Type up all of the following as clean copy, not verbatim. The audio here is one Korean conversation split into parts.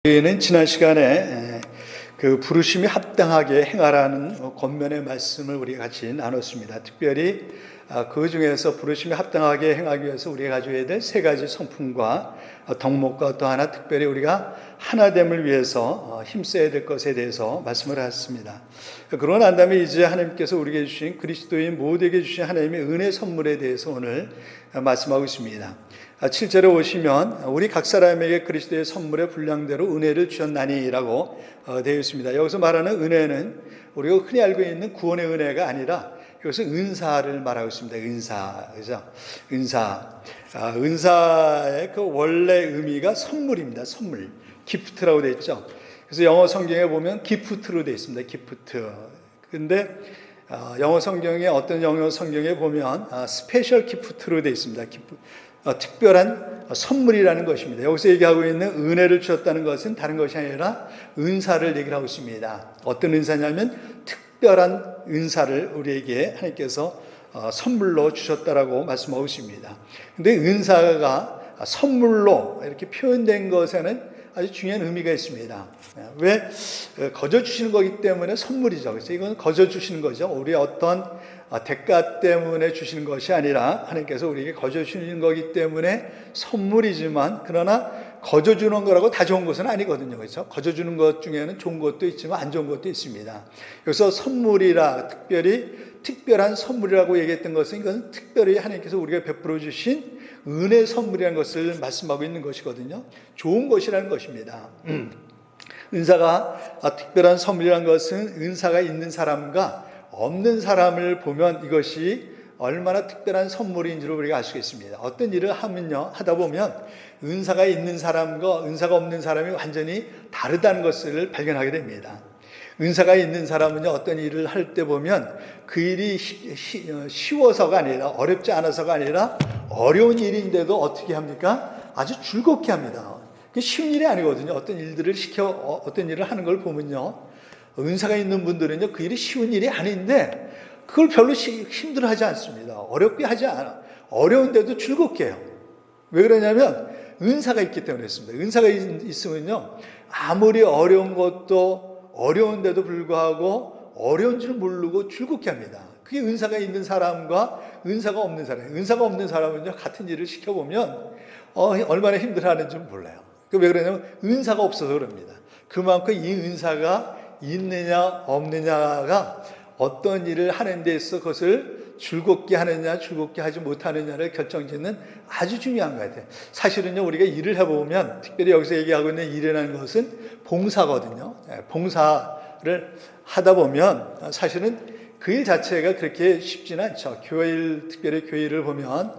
우리는 지난 시간에 그 부르심이 합당하게 행하라는 권면의 말씀을 우리가 같이 나눴습니다. 특별히 그 중에서 부르심이 합당하게 행하기 위해서 우리가 가져야 될 세 가지 성품과 덕목과 또 하나 특별히 우리가 하나됨을 위해서 힘써야 될 것에 대해서 말씀을 하셨습니다. 그러고 난 다음에 이제 하나님께서 우리에게 주신 그리스도인 모두에게 주신 하나님의 은혜 선물에 대해서 오늘 말씀하고 있습니다. 7절에 오시면 우리 각 사람에게 그리스도의 선물의 분량대로 은혜를 주셨나니라고 되어 있습니다. 여기서 말하는 은혜는 우리가 흔히 알고 있는 구원의 은혜가 아니라 여기서 은사를 말하고 있습니다. 은사, 그죠? 은사의 그 원래 의미가 선물입니다. 선물, 기프트라고 되어 있죠. 그래서 영어 성경에 보면 기프트로 되어 있습니다. 기프트. 근데 영어 성경에 어떤 영어 성경에 보면 스페셜 기프트로 되어 있습니다. 특별한 선물이라는 것입니다. 여기서 얘기하고 있는 은혜를 주셨다는 것은 다른 것이 아니라 은사를 얘기를 하고 있습니다. 어떤 은사냐면 특별한 은사를 우리에게 하나님께서 선물로 주셨다라고 말씀하고 있습니다. 그런데 은사가 선물로 이렇게 표현된 것에는 아주 중요한 의미가 있습니다. 왜? 거저 주시는 거기 때문에 선물이죠. 그래서 이건 거저 주시는 거죠. 우리 어떤 대가 때문에 주시는 것이 아니라 하나님께서 우리에게 거저 주시는 거기 때문에 선물이지만, 그러나 거저 주는 거라고 다 좋은 것은 아니거든요. 그렇죠? 거저 주는 것 중에는 좋은 것도 있지만 안 좋은 것도 있습니다. 그래서 선물이라, 특별한 선물이라고 얘기했던 것은 이건 특별히 하나님께서 우리가 베풀어 주신 은혜 선물이라는 것을 말씀하고 있는 것이거든요. 좋은 것이라는 것입니다. 은사가 특별한 선물이라는 것은 은사가 있는 사람과 없는 사람을 보면 이것이 얼마나 특별한 선물인지를 우리가 알 수 있습니다. 어떤 일을 하다 보면 은사가 있는 사람과 은사가 없는 사람이 완전히 다르다는 것을 발견하게 됩니다. 은사가 있는 사람은요, 어떤 일을 할 때 보면 그 일이 쉬워서가 아니라, 어렵지 않아서가 아니라 어려운 일인데도 어떻게 합니까? 아주 즐겁게 합니다. 그게 쉬운 일이 아니거든요. 어떤 일을 하는 걸 보면요, 은사가 있는 분들은요, 그 일이 쉬운 일이 아닌데 그걸 별로 힘들어하지 않습니다. 어렵게 하지 않아. 어려운데도 즐겁게 해요. 왜 그러냐면 은사가 있기 때문에 그렇습니다. 은사가 있으면요, 아무리 어려운 것도 어려운데도 불구하고 어려운 줄 모르고 즐겁게 합니다. 그게 은사가 있는 사람과 은사가 없는 사람. 은사가 없는 사람은요, 같은 일을 시켜보면 얼마나 힘들어하는지 몰라요. 왜 그러냐면 은사가 없어서 그럽니다. 그만큼 이 은사가 있느냐 없느냐가 어떤 일을 하는 데 있어 그것을 즐겁게 하느냐 즐겁게 하지 못하느냐를 결정짓는 아주 중요한 것 같아요. 사실은요, 우리가 일을 해보면, 특별히 여기서 얘기하고 있는 일이라는 것은 봉사거든요. 봉사를 하다 보면 사실은 그 일 자체가 그렇게 쉽지는 않죠. 특별히 교회를 보면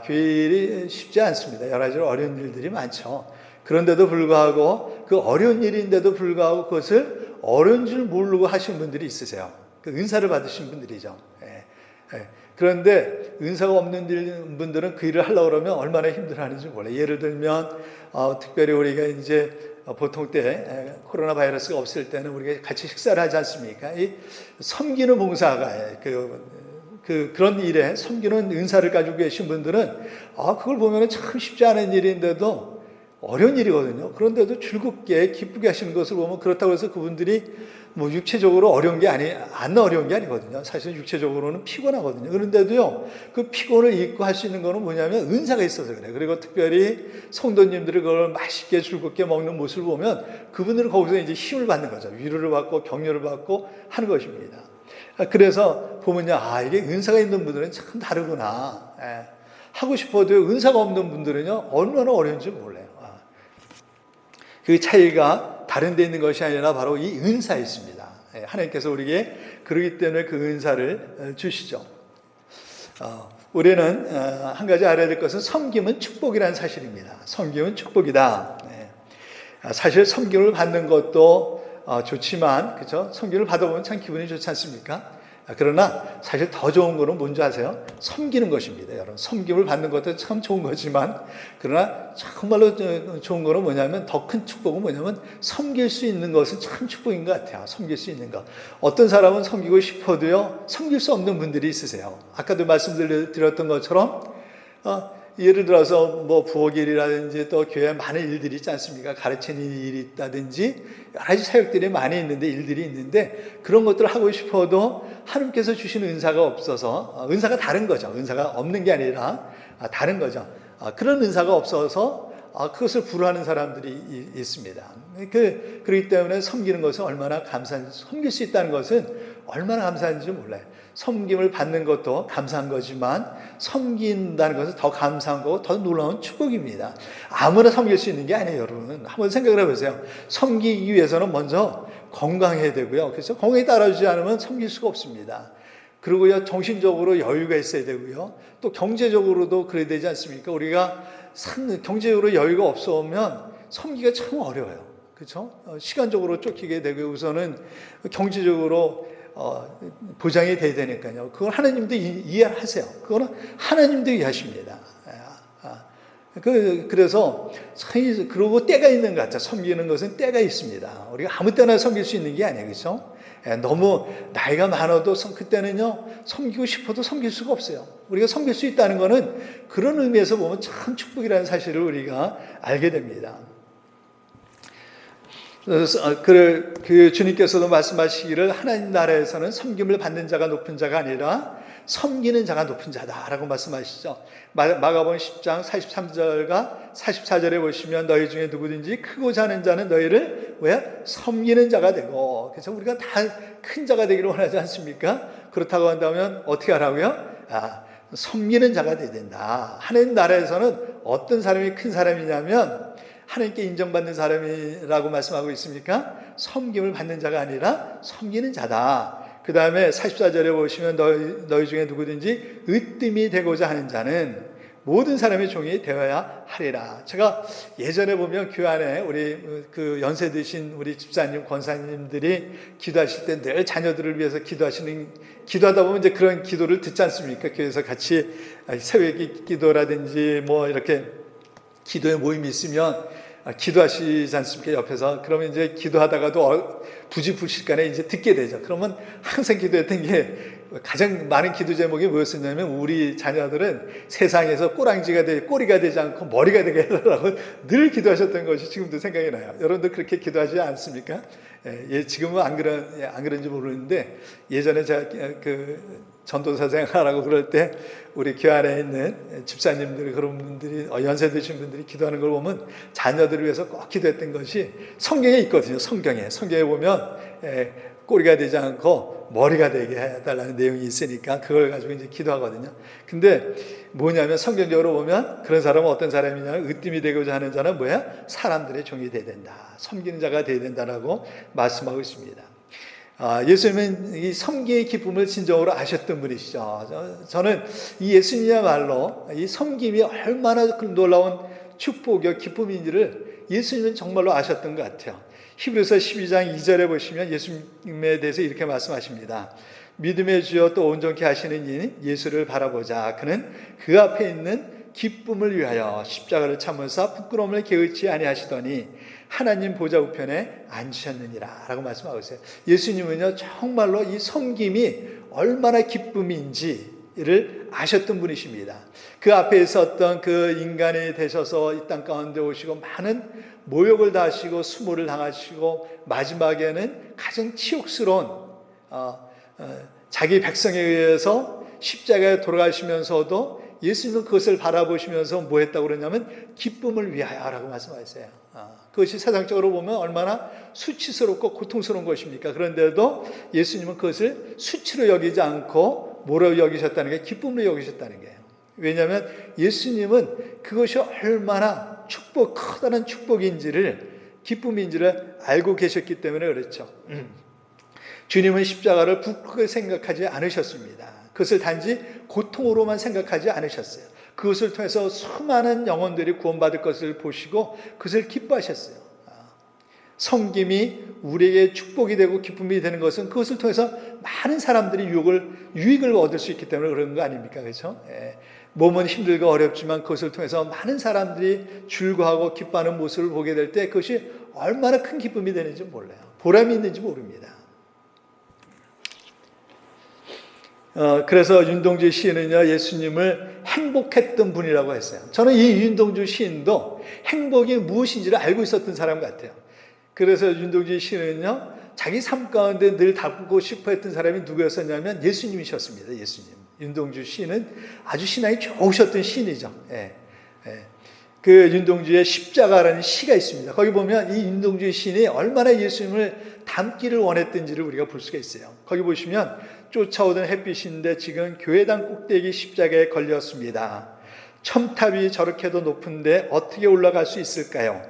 교회일이 쉽지 않습니다. 여러 가지 어려운 일들이 많죠. 그런데도 불구하고, 그 어려운 일인데도 불구하고 그것을 어려운 줄 모르고 하시는 분들이 있으세요. 그 은사를 받으신 분들이죠. 그런데 은사가 없는 분들은 그 일을 하려고 그러면 얼마나 힘들어하는지 몰라요. 예를 들면 특별히 우리가 이제 보통 때 코로나 바이러스가 없을 때는 우리가 같이 식사를 하지 않습니까? 이 섬기는 봉사가 그런 일에 섬기는 은사를 가지고 계신 분들은 그걸 보면 참 쉽지 않은 일인데도 어려운 일이거든요. 그런데도 즐겁게 기쁘게 하시는 것을 보면, 그렇다고 해서 그분들이 뭐 육체적으로 안 어려운 게 아니거든요. 사실 육체적으로는 피곤하거든요. 그런데도요, 그 피곤을 잊고 할 수 있는 거는 뭐냐면 은사가 있어서 그래요. 그리고 특별히 성도님들이 그걸 맛있게 즐겁게 먹는 모습을 보면 그분들은 거기서 이제 힘을 받는 거죠. 위로를 받고 격려를 받고 하는 것입니다. 그래서 보면요, 이게 은사가 있는 분들은 참 다르구나. 하고 싶어도 은사가 없는 분들은요, 얼마나 어려운지 몰라요. 그 차이가 다른 데 있는 것이 아니라 바로 이 은사에 있습니다. 하나님께서 우리에게 그러기 때문에 그 은사를 주시죠. 우리는 한 가지 알아야 될 것은 섬김은 축복이라는 사실입니다. 섬김은 축복이다. 사실 섬김을 받는 것도 좋지만, 그렇죠? 섬김을 받아보면 참 기분이 좋지 않습니까? 그러나 사실 더 좋은 거는 뭔지 아세요? 섬기는 것입니다. 여러분, 섬김을 받는 것도 참 좋은 거지만, 그러나 정말로 좋은 거는 뭐냐면, 더 큰 축복은 뭐냐면 섬길 수 있는 것은 참 축복인 것 같아요. 섬길 수 있는 것. 어떤 사람은 섬기고 싶어도요, 섬길 수 없는 분들이 있으세요. 아까도 말씀드렸던 것처럼 예를 들어서 뭐 부엌일이라든지 또 교회에 많은 일들이 있지 않습니까? 가르치는 일이 있다든지 여러 가지 사역들이 많이 있는데, 일들이 있는데, 그런 것들을 하고 싶어도 하나님께서 주시는 은사가 없어서, 은사가 다른 거죠. 은사가 없는 게 아니라 다른 거죠. 그런 은사가 없어서 그것을 불허하는 사람들이 있습니다. 그렇기 때문에 섬기는 것은 얼마나 감사한지, 섬길 수 있다는 것은 얼마나 감사한지 몰라요. 섬김을 받는 것도 감사한 거지만 섬긴다는 것은 더 감사한 거고 더 놀라운 축복입니다. 아무나 섬길 수 있는 게 아니에요, 여러분. 한번 생각을 해보세요. 섬기기 위해서는 먼저 건강해야 되고요. 그래서 건강이 따라주지 않으면 섬길 수가 없습니다. 그리고요, 정신적으로 여유가 있어야 되고요. 또 경제적으로도 그래야 되지 않습니까? 우리가 경제적으로 여유가 없으면 섬기기가 참 어려워요. 그렇죠? 시간적으로 쫓기게 되고 우선은 경제적으로 보장이 돼야 되니까요. 그건 하나님도 이해하세요. 그거는 하나님도 이해하십니다. 그래서 그러고 때가 있는 것 같아요. 섬기는 것은 때가 있습니다. 우리가 아무 때나 섬길 수 있는 게 아니에요. 그렇죠? 너무 나이가 많아도 그때는요, 섬기고 싶어도 섬길 수가 없어요. 우리가 섬길 수 있다는 것은 그런 의미에서 보면 참 축복이라는 사실을 우리가 알게 됩니다. 그 주님께서도 말씀하시기를 하나님 나라에서는 섬김을 받는 자가 높은 자가 아니라 섬기는 자가 높은 자다라고 말씀하시죠. 마가복음 10장 43절과 44절에 보시면 너희 중에 누구든지 크고자 하는 자는 너희를 왜? 섬기는 자가 되고. 그래서 우리가 다 큰 자가 되기를 원하지 않습니까? 그렇다고 한다면 어떻게 하라고요? 섬기는 자가 되어야 된다. 하나님 나라에서는 어떤 사람이 큰 사람이냐면 하나님께 인정받는 사람이라고 말씀하고 있습니까? 섬김을 받는 자가 아니라 섬기는 자다. 그 다음에 44절에 보시면 너희 중에 누구든지 으뜸이 되고자 하는 자는 모든 사람의 종이 되어야 하리라. 제가 예전에 보면 교회 안에 우리 그 연세 드신 우리 집사님, 권사님들이 기도하실 때 늘 자녀들을 위해서 기도하다 보면 이제 그런 기도를 듣지 않습니까? 교회에서 같이 새벽 기도라든지 뭐 이렇게 기도의 모임이 있으면 기도하시지 않습니까? 옆에서. 그러면 이제 기도하다가도 부지불식간에 이제 듣게 되죠. 그러면 항상 기도했던 게 가장 많은 기도 제목이 뭐였었냐면 우리 자녀들은 세상에서 꼬리가 되지 않고 머리가 되게 해달라고 늘 기도하셨던 것이 지금도 생각이 나요. 여러분도 그렇게 기도하지 않습니까? 지금은 안 그런지 모르는데 예전에 제가 전도사 생활하고 그럴 때 우리 교회 안에 있는 집사님들, 그런 분들이 연세 드신 분들이 기도하는 걸 보면 자녀들을 위해서 꼭 기도했던 것이 성경에 있거든요. 성경에 보면 꼬리가 되지 않고 머리가 되게 해달라는 내용이 있으니까 그걸 가지고 이제 기도하거든요. 근데 뭐냐면 성경적으로 보면 그런 사람은 어떤 사람이냐면 으뜸이 되고자 하는 자는 뭐야? 사람들의 종이 되어야 된다. 섬기는 자가 되어야 된다라고 말씀하고 있습니다. 예수님은 이 섬기의 기쁨을 진정으로 아셨던 분이시죠. 저는 이 예수님이야말로 이 섬김이 얼마나 놀라운 축복이요 기쁨인지를 예수님은 정말로 아셨던 것 같아요. 히브리서 12장 2절에 보시면 예수님에 대해서 이렇게 말씀하십니다. 믿음의 주여 또 온전케 하시는 이인 예수를 바라보자. 그는 그 앞에 있는 기쁨을 위하여 십자가를 참으사 부끄러움을 게으치 아니하시더니 하나님 보좌 우편에 앉으셨느니라 라고 말씀하고 있어요. 예수님은요 정말로 이 섬김이 얼마나 기쁨인지를 아셨던 분이십니다. 그 앞에 있었던 그 인간이 되셔서 이 땅 가운데 오시고 많은 모욕을 당하시고 수모를 당하시고 마지막에는 가장 치욕스러운 자기 백성에 의해서 십자가에 돌아가시면서도 예수님은 그것을 바라보시면서 뭐 했다고 그러냐면 기쁨을 위하여라고 말씀하셨어요. 그것이 세상적으로 보면 얼마나 수치스럽고 고통스러운 것입니까? 그런데도 예수님은 그것을 수치로 여기지 않고 뭐로 여기셨다는 게 기쁨으로 여기셨다는 거예요. 왜냐하면 예수님은 그것이 얼마나 커다란 기쁨인지를 알고 계셨기 때문에 그렇죠. 주님은 십자가를 부끄럽게 생각하지 않으셨습니다. 그것을 단지 고통으로만 생각하지 않으셨어요. 그것을 통해서 수많은 영혼들이 구원받을 것을 보시고 그것을 기뻐하셨어요. 섬김이 우리에게 축복이 되고 기쁨이 되는 것은 그것을 통해서 많은 사람들이 유익을 얻을 수 있기 때문에 그런 거 아닙니까? 그렇죠? 몸은 힘들고 어렵지만 그것을 통해서 많은 사람들이 즐거워하고 기뻐하는 모습을 보게 될 때 그것이 얼마나 큰 기쁨이 되는지 몰라요. 보람이 있는지 모릅니다. 그래서 윤동주 시인은요, 예수님을 행복했던 분이라고 했어요. 저는 이 윤동주 시인도 행복이 무엇인지를 알고 있었던 사람 같아요. 그래서 윤동주 시인은요, 자기 삶 가운데 늘 닮고 싶어 했던 사람이 누구였었냐면 예수님이셨습니다. 예수님. 윤동주 시인은 아주 신앙이 좋으셨던 시인이죠. 그 윤동주의 십자가라는 시가 있습니다. 거기 보면 이 윤동주 시인이 얼마나 예수님을 닮기를 원했던지를 우리가 볼 수가 있어요. 거기 보시면 쫓아오던 햇빛인데 지금 교회당 꼭대기 십자가에 걸렸습니다. 첨탑이 저렇게도 높은데 어떻게 올라갈 수 있을까요?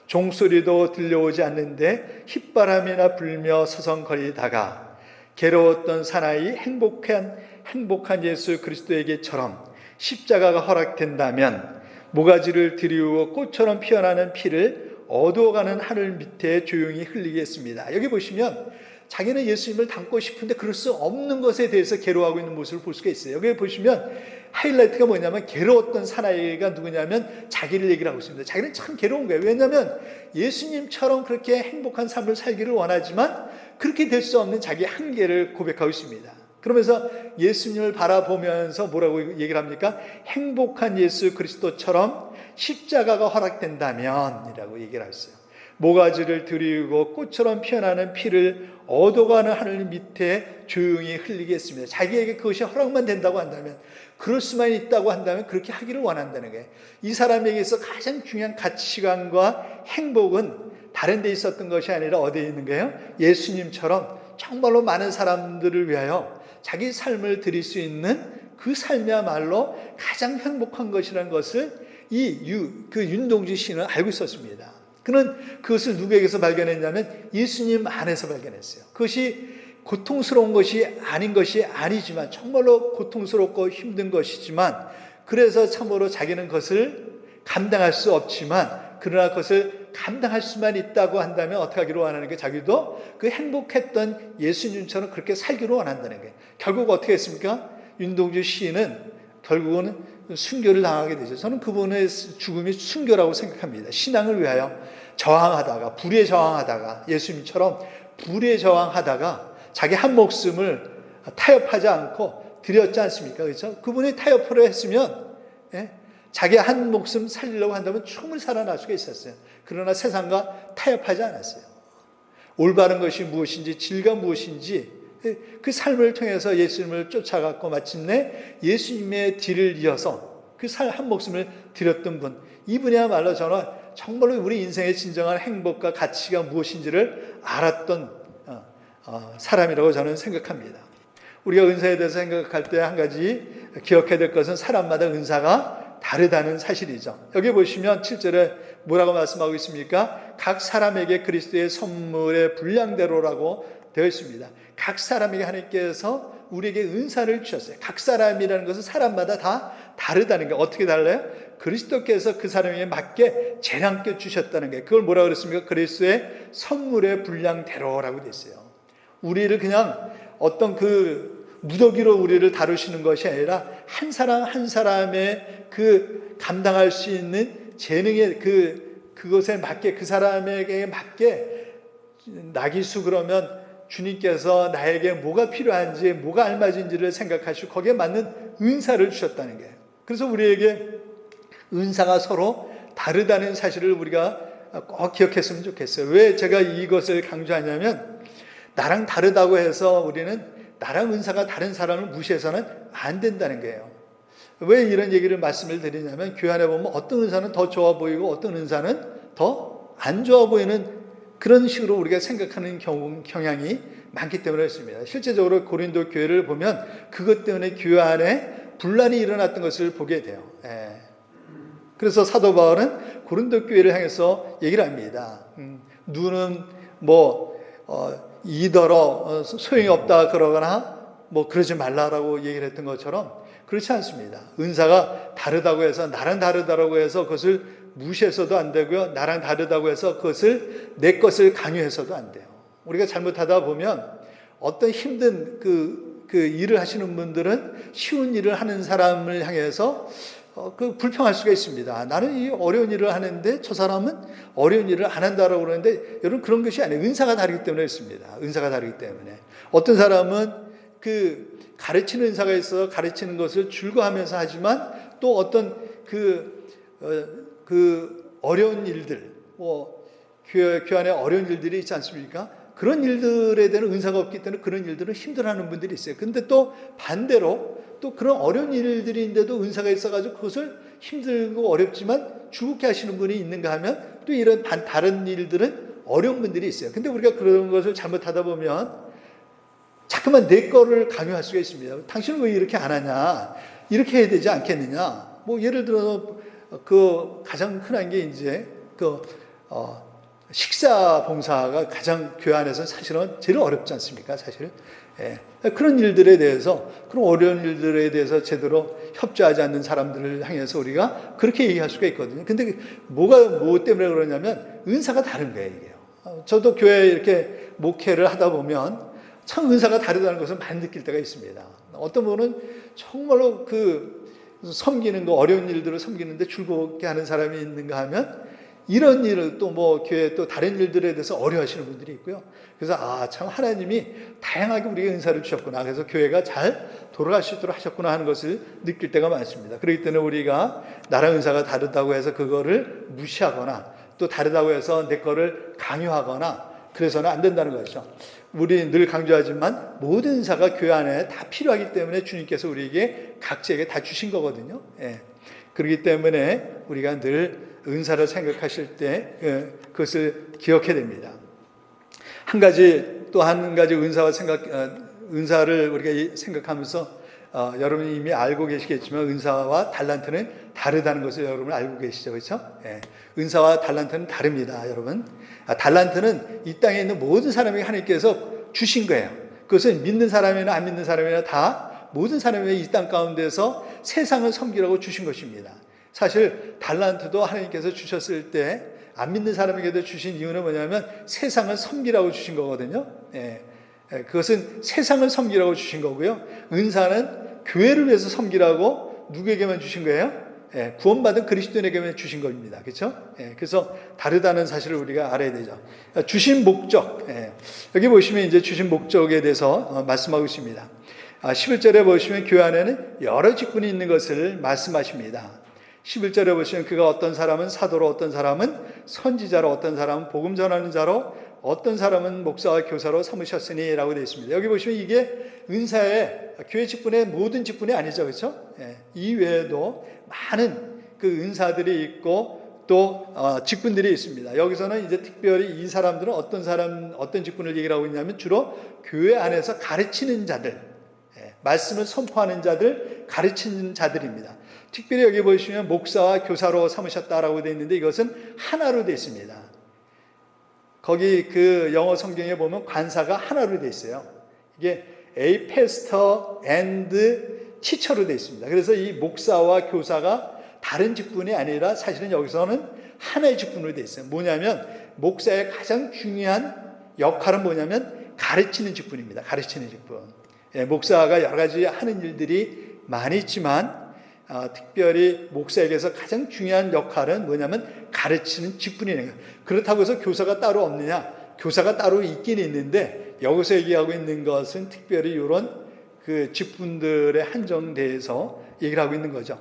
종소리도 들려오지 않는데 휘바람이나 불며 서성거리다가 괴로웠던 사나이 행복한 예수 그리스도에게처럼 십자가가 허락된다면 모가지를 들이우고 꽃처럼 피어나는 피를 어두워가는 하늘 밑에 조용히 흘리겠습니다. 여기 보시면 자기는 예수님을 닮고 싶은데 그럴 수 없는 것에 대해서 괴로워하고 있는 모습을 볼 수가 있어요. 여기 보시면 하이라이트가 뭐냐면 괴로웠던 사나이가 누구냐면 자기를 얘기를 하고 있습니다. 자기는 참 괴로운 거예요. 왜냐하면 예수님처럼 그렇게 행복한 삶을 살기를 원하지만 그렇게 될 수 없는 자기 한계를 고백하고 있습니다. 그러면서 예수님을 바라보면서 뭐라고 얘기를 합니까? 행복한 예수 그리스도처럼 십자가가 허락된다면 이라고 얘기를 했어요. 모가지를 들이우고 꽃처럼 피어나는 피를 얻어가는 하늘 밑에 조용히 흘리겠습니다. 자기에게 그것이 허락만 된다고 한다면, 그럴 수만 있다고 한다면 그렇게 하기를 원한다는 거예요. 이 사람에게서 가장 중요한 가치관과 행복은 다른 데 있었던 것이 아니라 어디에 있는 거예요? 예수님처럼 정말로 많은 사람들을 위하여 자기 삶을 드릴 수 있는 그 삶이야말로 가장 행복한 것이라는 것을 그 윤동주 시인은 알고 있었습니다. 그는 그것을 누구에게서 발견했냐면 예수님 안에서 발견했어요. 그것이 고통스러운 것이 아닌 것이 아니지만 정말로 고통스럽고 힘든 것이지만, 그래서 참으로 자기는 그것을 감당할 수 없지만 그러나 그것을 감당할 수만 있다고 한다면 어떻게 하기를 원하는 게, 자기도 그 행복했던 예수님처럼 그렇게 살기를 원한다는 게. 결국 어떻게 했습니까? 윤동주 시인은 결국은 순교를 당하게 되죠. 저는 그분의 죽음이 순교라고 생각합니다. 신앙을 위하여 저항하다가, 불의에 저항하다가, 예수님처럼 불의에 저항하다가 자기 한 목숨을 타협하지 않고 드렸지 않습니까? 그렇죠? 그분이 타협을 했으면 자기 한 목숨 살리려고 한다면 충분히 살아날 수가 있었어요. 그러나 세상과 타협하지 않았어요. 올바른 것이 무엇인지, 진리가 무엇인지 그 삶을 통해서 예수님을 쫓아갔고 마침내 예수님의 뒤를 이어서 그 한 목숨을 드렸던 분, 이분이야말로 저는 정말로 우리 인생의 진정한 행복과 가치가 무엇인지를 알았던 사람이라고 저는 생각합니다. 우리가 은사에 대해서 생각할 때 한 가지 기억해야 될 것은 사람마다 은사가 다르다는 사실이죠. 여기 보시면 7절에 뭐라고 말씀하고 있습니까? 각 사람에게 그리스도의 선물의 분량대로라고 되어 있습니다. 각 사람에게 하나님께서 우리에게 은사를 주셨어요. 각 사람이라는 것은 사람마다 다 다르다는 게, 어떻게 달라요? 그리스도께서 그 사람에게 맞게 재량께 주셨다는 게, 그걸 뭐라고 그랬습니까? 그리스도의 선물의 분량대로라고 되어 있어요. 우리를 그냥 어떤 그 무더기로 우리를 다루시는 것이 아니라 한 사람 한 사람의 그 감당할 수 있는 재능의 그것에 맞게, 그 사람에게 맞게, 나기수 그러면 주님께서 나에게 뭐가 필요한지, 뭐가 알맞은지를 생각하시고 거기에 맞는 은사를 주셨다는 거예요. 그래서 우리에게 은사가 서로 다르다는 사실을 우리가 꼭 기억했으면 좋겠어요. 왜 제가 이것을 강조하냐면, 나랑 다르다고 해서 우리는 나랑 은사가 다른 사람을 무시해서는 안 된다는 거예요. 왜 이런 얘기를 말씀을 드리냐면, 교회 안에 보면 어떤 은사는 더 좋아 보이고 어떤 은사는 더 안 좋아 보이는 그런 식으로 우리가 생각하는 경향이 많기 때문에 그렇습니다. 실제적으로 고린도 교회를 보면 그것 때문에 교회 안에 분란이 일어났던 것을 보게 돼요. 그래서 사도 바울은 고린도 교회를 향해서 얘기를 합니다. 눈은 이더러 소용이 없다 그러거나 그러지 말라라고 얘기를 했던 것처럼 그렇지 않습니다. 은사가 다르다고 해서, 나랑 다르다고 해서 그것을 무시해서도 안 되고요. 나랑 다르다고 해서 그것을 내 것을 강요해서도 안 돼요. 우리가 잘못하다 보면 어떤 힘든 그 일을 하시는 분들은 쉬운 일을 하는 사람을 향해서 불평할 수가 있습니다. 나는 이 어려운 일을 하는데 저 사람은 어려운 일을 안 한다라고 그러는데, 여러분 그런 것이 아니에요. 은사가 다르기 때문에 그렇습니다. 은사가 다르기 때문에. 어떤 사람은 가르치는 은사가 있어서 가르치는 것을 즐거워하면서 하지만, 또 어떤 그 어려운 일들, 교회 안에 어려운 일들이 있지 않습니까? 그런 일들에 대한 은사가 없기 때문에 그런 일들은 힘들어하는 분들이 있어요. 근데 또 반대로 또 그런 어려운 일들인데도 은사가 있어가지고 그것을 힘들고 어렵지만 즐겁게 하시는 분이 있는가 하면 또 이런 다른 일들은 어려운 분들이 있어요. 근데 우리가 그런 것을 잘못하다 보면 자꾸만 내 거를 강요할 수가 있습니다. 당신은 왜 이렇게 안 하냐? 이렇게 해야 되지 않겠느냐? 예를 들어서 가장 흔한 게 이제 식사 봉사가 가장 교회 안에서 사실은 제일 어렵지 않습니까? 사실. 예. 그런 일들에 대해서, 그런 어려운 일들에 대해서 제대로 협조하지 않는 사람들을 향해서 우리가 그렇게 얘기할 수가 있거든요. 근데 뭐 때문에 그러냐면 은사가 다른 거예요, 이게요. 저도 교회에 이렇게 목회를 하다 보면 참 은사가 다르다는 것을 많이 느낄 때가 있습니다. 어떤 분은 정말로 섬기는 거, 어려운 일들을 섬기는데 즐겁게 하는 사람이 있는가 하면 이런 일을 또 교회 또 다른 일들에 대해서 어려워하시는 분들이 있고요. 그래서 참 하나님이 다양하게 우리에게 은사를 주셨구나. 그래서 교회가 잘 돌아갈 수 있도록 하셨구나 하는 것을 느낄 때가 많습니다. 그렇기 때문에 우리가 나랑 은사가 다르다고 해서 그거를 무시하거나 또 다르다고 해서 내 거를 강요하거나 그래서는 안 된다는 거죠. 우리 늘 강조하지만 모든 은사가 교회 안에 다 필요하기 때문에 주님께서 우리에게 각자에게 다 주신 거거든요. 예. 그렇기 때문에 우리가 늘 은사를 생각하실 때 그것을 기억해야 됩니다. 또 한 가지 은사를 우리가 생각하면서 여러분이 이미 알고 계시겠지만 은사와 달란트는 다르다는 것을 여러분 알고 계시죠, 그렇죠? 예. 은사와 달란트는 다릅니다, 여러분. 달란트는 이 땅에 있는 모든 사람에게 하나님께서 주신 거예요. 그것은 믿는 사람이나 안 믿는 사람이나 다 모든 사람에게 이 땅 가운데서 세상을 섬기라고 주신 것입니다. 사실 달란트도 하나님께서 주셨을 때 안 믿는 사람에게도 주신 이유는 뭐냐면 세상을 섬기라고 주신 거거든요. 예. 그것은 세상을 섬기라고 주신 거고요. 은사는 교회를 위해서 섬기라고 누구에게만 주신 거예요? 예. 구원받은 그리스도인에게만 주신 겁니다. 그렇죠? 예. 그래서 다르다는 사실을 우리가 알아야 되죠. 주신 목적. 예. 여기 보시면 이제 주신 목적에 대해서 말씀하고 있습니다. 11절에 보시면 교회 안에는 여러 직분이 있는 것을 말씀하십니다. 11절에 보시면 그가 어떤 사람은 사도로, 어떤 사람은 선지자로, 어떤 사람은 복음 전하는 자로, 어떤 사람은 목사와 교사로 삼으셨으니 라고 되어 있습니다. 여기 보시면 이게 은사의 교회 직분의 모든 직분이 아니죠. 그렇죠? 예. 이 외에도 많은 은사들이 있고 또 직분들이 있습니다. 여기서는 이제 특별히 이 사람들은 어떤 직분을 얘기를 하고 있냐면 주로 교회 안에서 가르치는 자들, 말씀을 선포하는 자들, 가르치는 자들입니다. 특별히 여기 보시면 목사와 교사로 삼으셨다라고 되어 있는데 이것은 하나로 되어 있습니다. 거기 영어 성경에 보면 관사가 하나로 되어 있어요. 이게 A pastor and teacher로 되어 있습니다. 그래서 이 목사와 교사가 다른 직분이 아니라 사실은 여기서는 하나의 직분으로 되어 있어요. 뭐냐면 목사의 가장 중요한 역할은 뭐냐면 가르치는 직분입니다. 가르치는 직분. 목사가 여러 가지 하는 일들이 많이 있지만 특별히 목사에게서 가장 중요한 역할은 뭐냐면 가르치는 직분이네요. 그렇다고 해서 교사가 따로 없느냐? 교사가 따로 있긴 있는데 여기서 얘기하고 있는 것은 특별히 이런 직분들에 한정돼서 얘기를 하고 있는 거죠.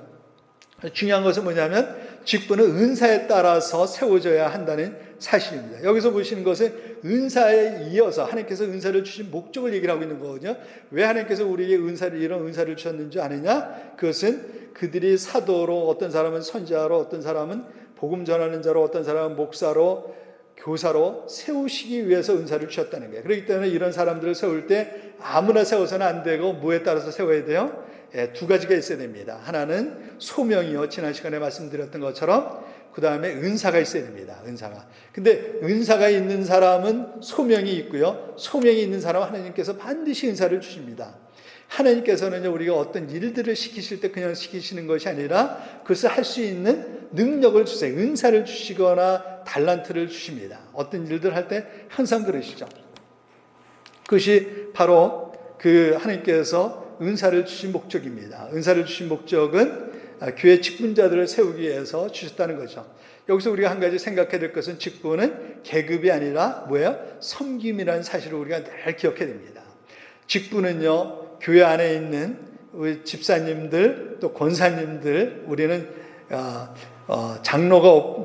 중요한 것은 뭐냐면 직분은 은사에 따라서 세워져야 한다는 사실입니다. 여기서 보시는 것은 은사에 이어서 하나님께서 은사를 주신 목적을 얘기를 하고 있는 거거든요. 왜 하나님께서 우리에게 이런 은사를 주셨는지 아느냐? 그것은 그들이 사도로, 어떤 사람은 선지자로, 어떤 사람은 복음 전하는 자로, 어떤 사람은 목사로, 교사로 세우시기 위해서 은사를 주셨다는 거예요. 그렇기 때문에 이런 사람들을 세울 때 아무나 세워서는 안 되고 뭐에 따라서 세워야 돼요? 두 가지가 있어야 됩니다. 하나는 소명이요. 지난 시간에 말씀드렸던 것처럼 그 다음에 은사가 있어야 됩니다. 은사가. 근데 은사가 있는 사람은 소명이 있고요. 소명이 있는 사람은 하나님께서 반드시 은사를 주십니다. 하나님께서는 우리가 어떤 일들을 시키실 때 그냥 시키시는 것이 아니라 그것을 할 수 있는 능력을 주세요. 은사를 주시거나 달란트를 주십니다. 어떤 일들을 할 때 항상 그러시죠. 그것이 바로 하나님께서 은사를 주신 목적입니다. 은사를 주신 목적은 교회 직분자들을 세우기 위해서 주셨다는 거죠. 여기서 우리가 한 가지 생각해야 될 것은 직분은 계급이 아니라 뭐예요? 섬김이라는 사실을 우리가 늘 기억해야 됩니다. 직분은요, 교회 안에 있는 우리 집사님들 또 권사님들 우리는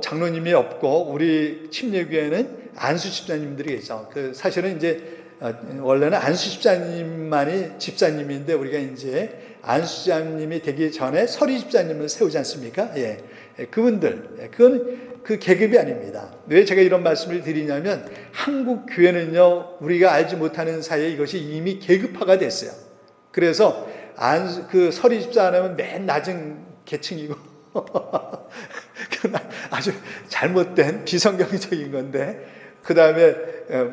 장로님이 없고 우리 침례교회는 안수 집사님들이 계죠. 사실은 이제 원래는 안수 집사님만이 집사님인데 우리가 이제 안수 집사님이 되기 전에 서리 집사님을 세우지 않습니까? 예, 그분들 그건 그 계급이 아닙니다. 왜 제가 이런 말씀을 드리냐면 한국 교회는요 우리가 알지 못하는 사이에 이것이 이미 계급화가 됐어요. 그래서 그 서리 집사님은 맨 낮은 계층이고 아주 잘못된 비성경적인 건데 그 다음에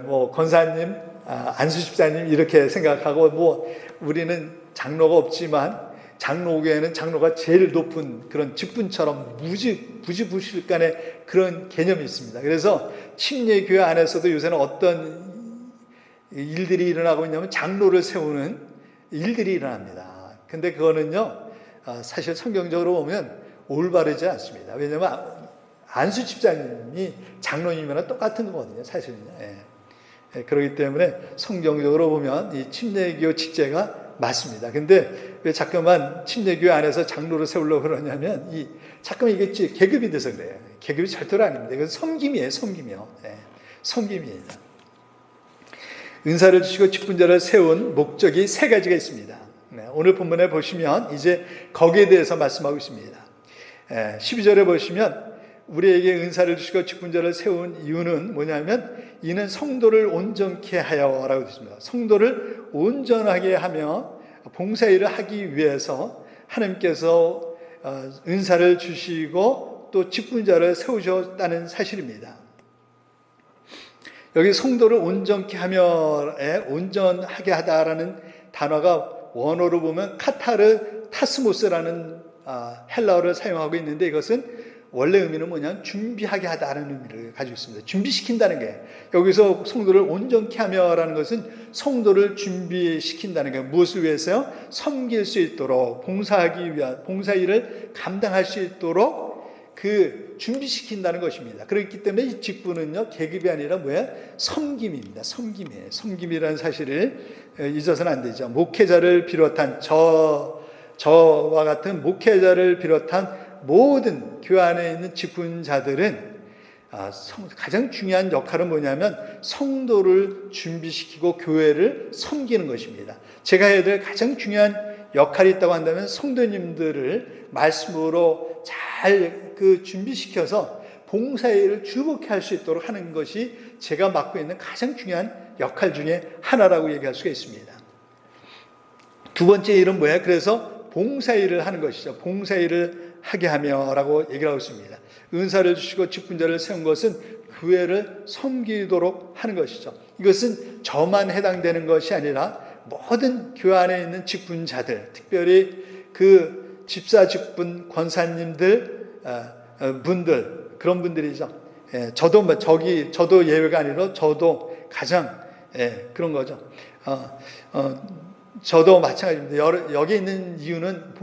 뭐 권사님, 안수 집사님 이렇게 생각하고 뭐 우리는 장로가 없지만 장로교회는 장로가 제일 높은 그런 직분처럼 부지부실간의 그런 개념이 있습니다. 그래서 침례교회 안에서도 요새는 어떤 일들이 일어나고 있냐면 장로를 세우는 일들이 일어납니다. 근데 그거는요 사실 성경적으로 보면 올바르지 않습니다. 왜냐하면 안수 집사님이 장로님이랑 똑같은 거거든요, 사실은요. 예. 그렇기 때문에 성경적으로 보면 이 침례교 직제가 맞습니다. 근데 왜 자꾸만 침례교회 안에서 장로를 세우려고 그러냐면 자꾸만 이게 계급이 돼서 그래요. 계급이 절대로 아닙니다. 이건 섬김이에요, 섬김이요. 예. 섬김입니다. 은사를 주시고 직분자를 세운 목적이 세 가지가 있습니다. 네, 오늘 본문에 보시면 이제 거기에 대해서 말씀하고 있습니다. 12절에 보시면 우리에게 은사를 주시고 직분자를 세운 이유는 뭐냐면 이는 성도를 온전케 하여 라고 되어 있습니다. 성도를 온전하게 하며 봉사일을 하기 위해서 하나님께서 은사를 주시고 또 직분자를 세우셨다는 사실입니다. 여기 성도를 온전케 하며에 온전하게 하다라는 단어가 원어로 보면 카타르 타스모스라는 헬라어를 사용하고 있는데 이것은 원래 의미는 뭐냐면 준비하게 하다라는 의미를 가지고 있습니다. 준비시킨다는 게 여기서 성도를 온전케 하며라는 것은 성도를 준비시킨다는 게 무엇을 위해서요? 섬길 수 있도록 봉사하기 위한 봉사일을 감당할 수 있도록 그 준비시킨다는 것입니다. 그렇기 때문에 이 직분은요 계급이 아니라 뭐야? 섬김입니다. 섬김이에요. 섬김이라는 사실을 잊어서는 안 되죠. 목회자를 비롯한 저와 같은 목회자를 비롯한 모든 교회 안에 있는 직분자들은 가장 중요한 역할은 뭐냐면 성도를 준비시키고 교회를 섬기는 것입니다. 제가 해야 될 가장 중요한 역할이 있다고 한다면 성도님들을 말씀으로 잘 준비시켜서 봉사일을 즐겁게 할 수 있도록 하는 것이 제가 맡고 있는 가장 중요한 역할 중에 하나라고 얘기할 수가 있습니다. 두 번째 일은 뭐예요? 그래서 봉사일을 하는 것이죠. 봉사일을 하게 하며라고 얘기를 하고 있습니다. 은사를 주시고 직분자를 세운 것은 교회를 섬기도록 하는 것이죠. 이것은 저만 해당되는 것이 아니라 모든 교회 안에 있는 직분자들, 특별히 그 집사 직분 권사님들 분들 그런 분들이죠. 저도 예외가 아니라 저도 가장 그런 거죠. 저도 마찬가지입니다. 여기 있는 이유는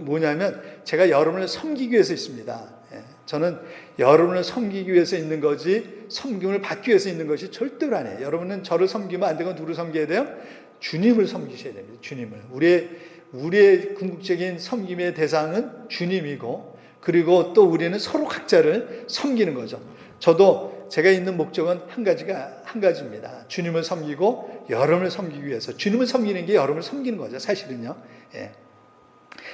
뭐냐면 제가 여러분을 섬기기 위해서 있습니다. 저는 여러분을 섬기기 위해서 있는 거지 섬김을 받기 위해서 있는 것이 절대로 아니에요. 여러분은 저를 섬기면 안 되고 누구를 섬겨야 돼요? 주님을 섬기셔야 됩니다. 주님을. 우리의 궁극적인 섬김의 대상은 주님이고 그리고 또 우리는 서로 각자를 섬기는 거죠. 저도 제가 있는 목적은 한 가지입니다. 주님을 섬기고 여러분을 섬기기 위해서. 주님을 섬기는 게 여러분을 섬기는 거죠. 사실은요. 예.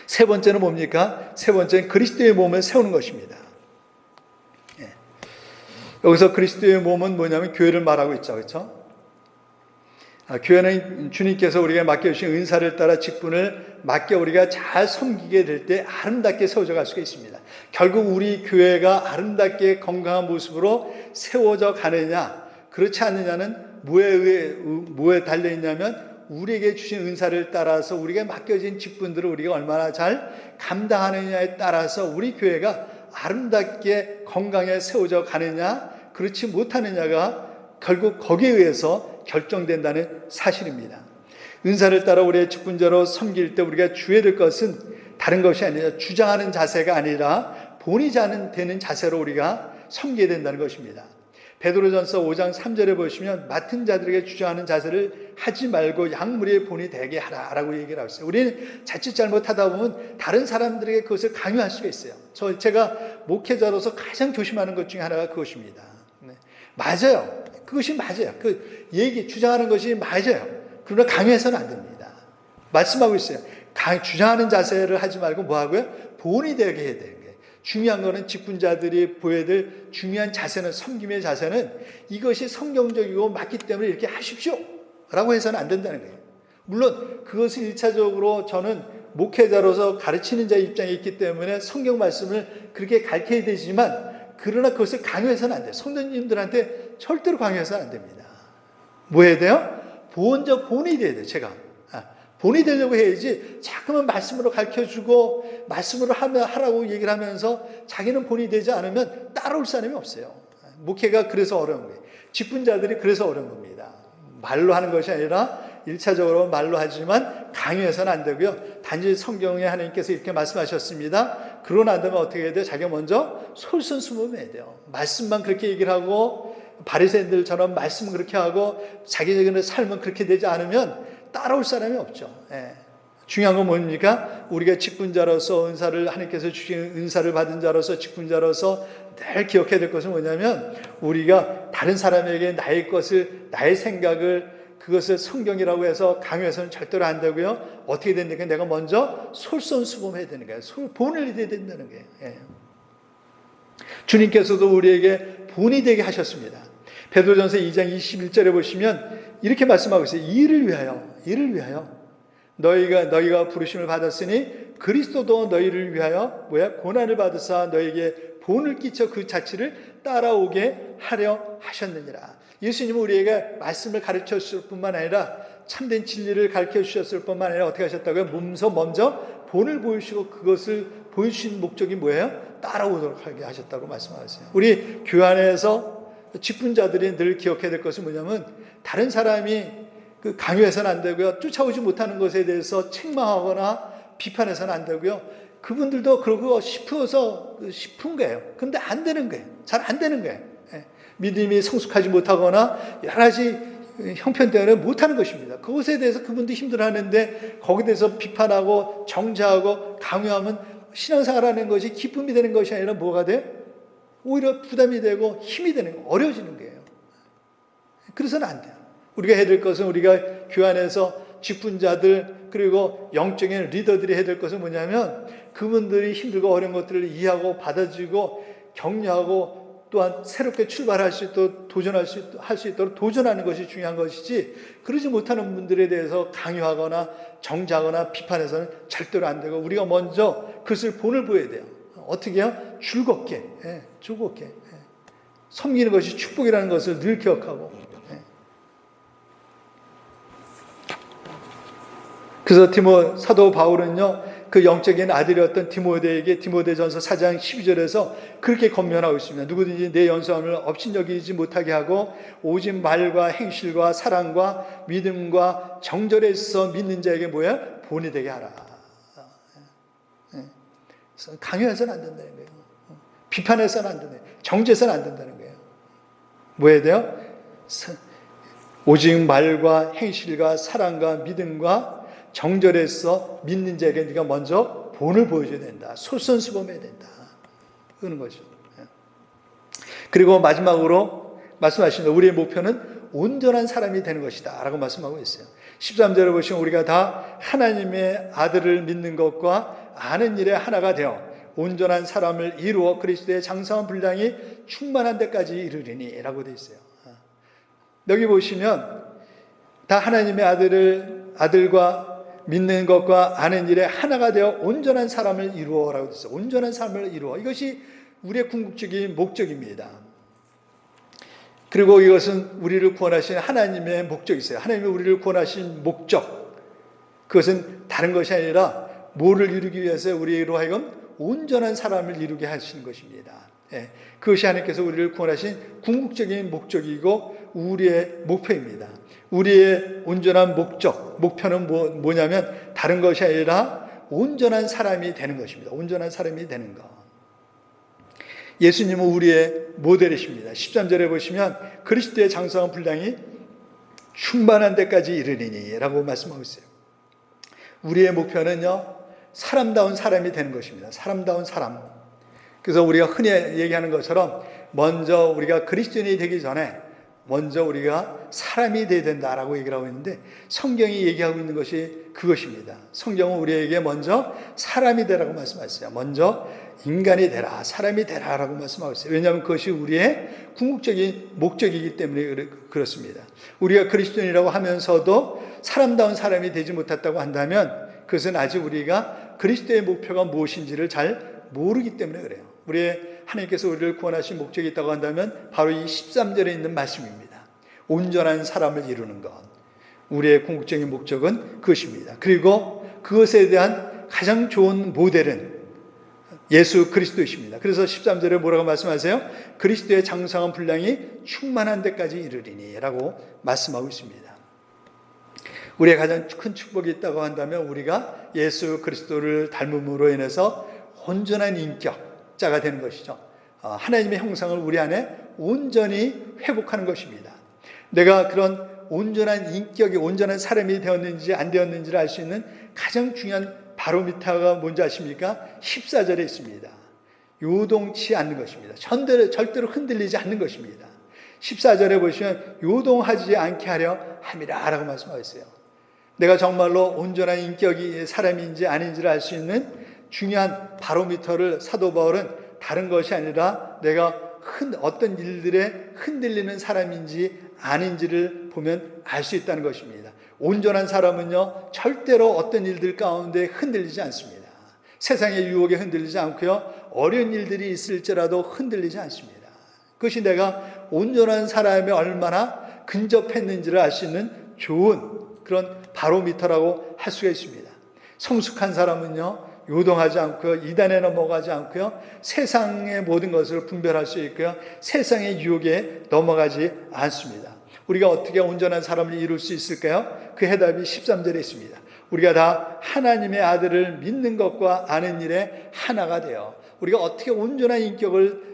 세 번째는 뭡니까? 세 번째는 그리스도의 몸을 세우는 것입니다. 예. 여기서 그리스도의 몸은 뭐냐면 교회를 말하고 있죠. 그렇죠? 교회는 주님께서 우리가 맡겨주신 은사를 따라 직분을 맡겨 우리가 잘 섬기게 될 때 아름답게 세워져 갈 수가 있습니다. 결국 우리 교회가 아름답게 건강한 모습으로 세워져 가느냐 그렇지 않느냐는 뭐에 달려있냐면 우리에게 주신 은사를 따라서 우리가 맡겨진 직분들을 우리가 얼마나 잘 감당하느냐에 따라서 우리 교회가 아름답게 건강에 세워져 가느냐 그렇지 못하느냐가 결국 거기에 의해서 결정된다는 사실입니다. 은사를 따라 우리의 직분자로 섬길 때 우리가 주의해야 될 것은 다른 것이 아니라 주장하는 자세가 아니라 본이 되는 자세로 우리가 섬겨야 된다는 것입니다. 베드로전서 5장 3절에 보시면 맡은 자들에게 주장하는 자세를 하지 말고 약물의 본이 되게 하라라고 얘기를 하고 있어요. 우리는 자칫 잘못하다 보면 다른 사람들에게 그것을 강요할 수가 있어요. 제가 목회자로서 가장 조심하는 것 중에 하나가 그것입니다. 네. 맞아요. 그것이 맞아요. 그 주장하는 것이 맞아요. 그러나 강요해서는 안 됩니다. 말씀하고 있어요. 주장하는 자세를 하지 말고 뭐 하고요? 본이 되게 해야 돼요. 중요한 거는 직분자들이 보여야 될 중요한 자세는, 섬김의 자세는 이것이 성경적이고 맞기 때문에 이렇게 하십시오 라고 해서는 안 된다는 거예요. 물론 그것을 1차적으로 저는 목회자로서 가르치는 자의 입장에 있기 때문에 성경 말씀을 그렇게 가르쳐야 되지만, 그러나 그것을 강요해서는 안 돼요. 성도님들한테 절대로 강요해서는 안 됩니다. 뭐 해야 돼요? 본이 돼야 돼요. 본이 되려고 해야지 자꾸만 말씀으로 가르쳐주고 말씀으로 하라고 얘기를 하면서 자기는 본이 되지 않으면 따라올 사람이 없어요. 목회가 그래서 어려운 거예요. 직분자들이 그래서 어려운 겁니다. 말로 하는 것이 아니라 1차적으로 말로 하지만 강요해서는 안 되고요. 단지 성경에 하나님께서 이렇게 말씀하셨습니다. 그러고 난 다음에 어떻게 해야 돼요? 자기가 먼저 솔선수범해야 돼요. 말씀만 그렇게 얘기를 하고 바리새인들처럼 말씀은 그렇게 하고 자기적인 삶은 그렇게 되지 않으면 따라올 사람이 없죠. 예. 중요한 건 뭡니까? 우리가 직분자로서 하나님께서 주신 은사를 받은 자로서 직분자로서 늘 기억해야 될 것은 뭐냐면, 우리가 다른 사람에게 나의 생각을, 그것을 성경이라고 해서 강요해서는 절대로 안 되고요. 어떻게 된다니까 내가 먼저 솔선수범해야 되는 거예요. 본을 이뤄야 된다는 거예요. 예. 주님께서도 우리에게 본이 되게 하셨습니다. 베드로전서 2장 21절에 보시면 이렇게 말씀하고 있어요. 이를 위하여 너희가 부르심을 받았으니 그리스도도 너희를 위하여 고난을 받으사 너희에게 본을 끼쳐 그 자취를 따라오게 하려 하셨느니라. 예수님은 우리에게 말씀을 가르쳐 주실 뿐만 아니라 참된 진리를 가르쳐 주셨을 뿐만 아니라 어떻게 하셨다고요? 먼저 본을 보여주시고 그것을 보여주신 목적이 뭐예요? 따라오도록 하게 하셨다고 말씀하셨어요. 우리 교회 안에서 직분자들이 늘 기억해야 될 것은 뭐냐면, 다른 사람이 강요해서는 안 되고요. 쫓아오지 못하는 것에 대해서 책망하거나 비판해서는 안 되고요. 그분들도 그러고 싶은 거예요. 그런데 안 되는 거예요. 잘 안 되는 거예요. 믿음이 성숙하지 못하거나 여러 가지 형편 때문에 못하는 것입니다. 그것에 대해서 그분도 힘들어하는데 거기에 대해서 비판하고 정죄하고 강요하면 신앙생활하는 것이 기쁨이 되는 것이 아니라 뭐가 돼? 오히려 부담이 되고 힘이 되는 거예요. 어려워지는 거예요. 그래서는 안 돼요. 우리가 해야 될 것은, 우리가 교회 안에서 직분자들 그리고 영적인 리더들이 해야 될 것은 뭐냐면, 그분들이 힘들고 어려운 것들을 이해하고 받아주고 격려하고 또한 새롭게 출발할 수 있도록 할 수 있도록 도전하는 것이 중요한 것이지, 그러지 못하는 분들에 대해서 강요하거나 정죄하거나 비판해서는 절대로 안 되고, 우리가 먼저 그것을 본을 보여야 돼요. 어떻게 해요? 즐겁게. 섬기는 것이 축복이라는 것을 늘 기억하고. 그래서 사도 바울은요, 그 영적인 아들이었던 디모데에게 디모데전서 4장 12절에서 그렇게 권면하고 있습니다. 누구든지 내 연소함을 업신여기지 못하게 하고 오직 말과 행실과 사랑과 믿음과 정절에서 믿는 자에게 본이 되게 하라. 강요해서는 안 된다는 거예요. 비판해서는 안 된다는 거예요. 정죄해서는 안 된다는 거예요. 뭐 해야 돼요? 오직 말과 행실과 사랑과 믿음과 정절에서 믿는 자에게 네가 먼저 본을 보여줘야 된다. 솔선수범해야 된다. 그런 거죠. 그리고 마지막으로 말씀하십니다. 우리의 목표는 온전한 사람이 되는 것이다 라고 말씀하고 있어요. 13절에 보시면 우리가 다 하나님의 아들을 믿는 것과 아는 일에 하나가 되어 온전한 사람을 이루어 그리스도의 장성한 분량이 충만한 데까지 이르리니 라고 되어 있어요. 여기 보시면 다 하나님의 아들과 믿는 것과 아는 일에 하나가 되어 온전한 사람을 이루어라고 되어 있어요. 온전한 삶을 이루어. 이것이 우리의 궁극적인 목적입니다. 그리고 이것은 우리를 구원하신 하나님의 목적이 있어요. 하나님이 우리를 구원하신 목적. 그것은 다른 것이 아니라 뭐를 이루기 위해서 우리로 하여금 온전한 사람을 이루게 하시는 것입니다. 그것이 하나님께서 우리를 구원하신 궁극적인 목적이고 우리의 목표입니다. 우리의 온전한 목표는 뭐냐면 다른 것이 아니라 온전한 사람이 되는 것입니다. 온전한 사람이 되는 것. 예수님은 우리의 모델이십니다. 13절에 보시면 그리스도의 장성한 분량이 충만한 데까지 이르리니 라고 말씀하고 있어요. 우리의 목표는요, 사람다운 사람이 되는 것입니다. 사람다운 사람. 그래서 우리가 흔히 얘기하는 것처럼 먼저 우리가 그리스도인이 되기 전에 먼저 우리가 사람이 되어야 된다라고 얘기를 하고 있는데, 성경이 얘기하고 있는 것이 그것입니다. 성경은 우리에게 먼저 사람이 되라고 말씀하셨어요. 먼저 인간이 되라, 사람이 되라라고 말씀하고 있어요. 왜냐하면 그것이 우리의 궁극적인 목적이기 때문에 그렇습니다. 우리가 그리스도인이라고 하면서도 사람다운 사람이 되지 못했다고 한다면 그것은 아직 우리가 그리스도의 목표가 무엇인지를 잘 모르기 때문에 그래요. 우리의 하나님께서 우리를 구원하신 목적이 있다고 한다면 바로 이 13절에 있는 말씀입니다. 온전한 사람을 이루는 것. 우리의 궁극적인 목적은 그것입니다. 그리고 그것에 대한 가장 좋은 모델은 예수 그리스도이십니다. 그래서 13절에 뭐라고 말씀하세요? 그리스도의 장성한 분량이 충만한 데까지 이르리니 라고 말씀하고 있습니다. 우리의 가장 큰 축복이 있다고 한다면 우리가 예수 그리스도를 닮음으로 인해서 온전한 인격자가 되는 것이죠. 하나님의 형상을 우리 안에 온전히 회복하는 것입니다. 내가 그런 온전한 인격이 온전한 사람이 되었는지 안 되었는지를 알 수 있는 가장 중요한 바로미터가 뭔지 아십니까? 14절에 있습니다. 요동치 않는 것입니다. 절대로 흔들리지 않는 것입니다. 14절에 보시면 요동하지 않게 하려 함이라 라고 말씀하고 있어요. 내가 정말로 온전한 인격이 사람인지 아닌지를 알 수 있는 중요한 바로미터를 사도 바울은 다른 것이 아니라 내가 어떤 일들에 흔들리는 사람인지 아닌지를 보면 알 수 있다는 것입니다. 온전한 사람은요, 절대로 어떤 일들 가운데 흔들리지 않습니다. 세상의 유혹에 흔들리지 않고요, 어려운 일들이 있을지라도 흔들리지 않습니다. 그것이 내가 온전한 사람에 얼마나 근접했는지를 알 수 있는 좋은 그런 바로미터라고 할 수가 있습니다. 성숙한 사람은요, 요동하지 않고요, 이단에 넘어가지 않고요, 세상의 모든 것을 분별할 수 있고요, 세상의 유혹에 넘어가지 않습니다. 우리가 어떻게 온전한 사람을 이룰 수 있을까요? 그 해답이 13절에 있습니다. 우리가 다 하나님의 아들을 믿는 것과 아는 일에 하나가 되어 우리가 어떻게 온전한 인격을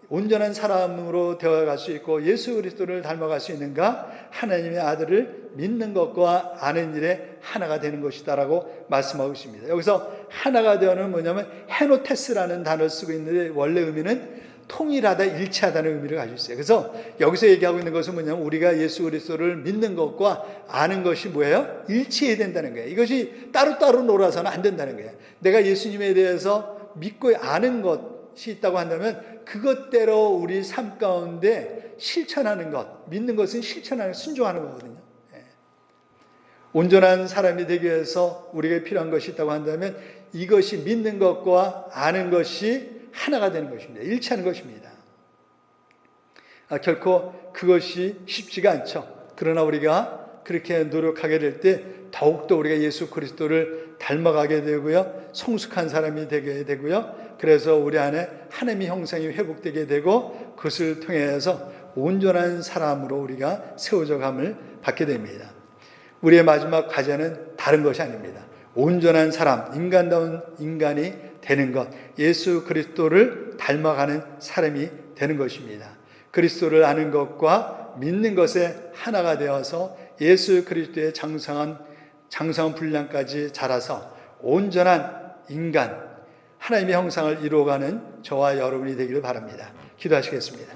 온전한 사람으로 되어갈 수 있고 예수 그리스도를 닮아갈 수 있는가? 하나님의 아들을 믿는 것과 아는 일에 하나가 되는 것이다라고 말씀하고 있습니다. 여기서 하나가 되어는 뭐냐면 헤노테스라는 단어를 쓰고 있는데 원래 의미는 통일하다, 일치하다는 의미를 가지고 있어요. 그래서 여기서 얘기하고 있는 것은 뭐냐면 우리가 예수 그리스도를 믿는 것과 아는 것이 뭐예요? 일치해야 된다는 거예요. 이것이 따로따로 놀아서는 안 된다는 거예요. 내가 예수님에 대해서 믿고 아는 것이 있다고 한다면 그것대로 우리 삶 가운데 실천하는 것, 믿는 것은 실천하는, 순종하는 거거든요. 온전한 사람이 되기 위해서 우리에게 필요한 것이 있다고 한다면 이것이 믿는 것과 아는 것이 하나가 되는 것입니다. 일치하는 것입니다. 결코 그것이 쉽지가 않죠. 그러나 우리가 그렇게 노력하게 될 때 더욱더 우리가 예수 그리스도를 닮아가게 되고요, 성숙한 사람이 되게 되고요, 그래서 우리 안에 하나님의 형상이 회복되게 되고 그것을 통해서 온전한 사람으로 우리가 세워져 감을 받게 됩니다. 우리의 마지막 과제는 다른 것이 아닙니다. 온전한 사람, 인간다운 인간이 되는 것, 예수 그리스도를 닮아가는 사람이 되는 것입니다. 그리스도를 아는 것과 믿는 것에 하나가 되어서 예수 그리스도의 장성한 분량까지 자라서 온전한 인간, 하나님의 형상을 이루어가는 저와 여러분이 되기를 바랍니다. 기도하시겠습니다.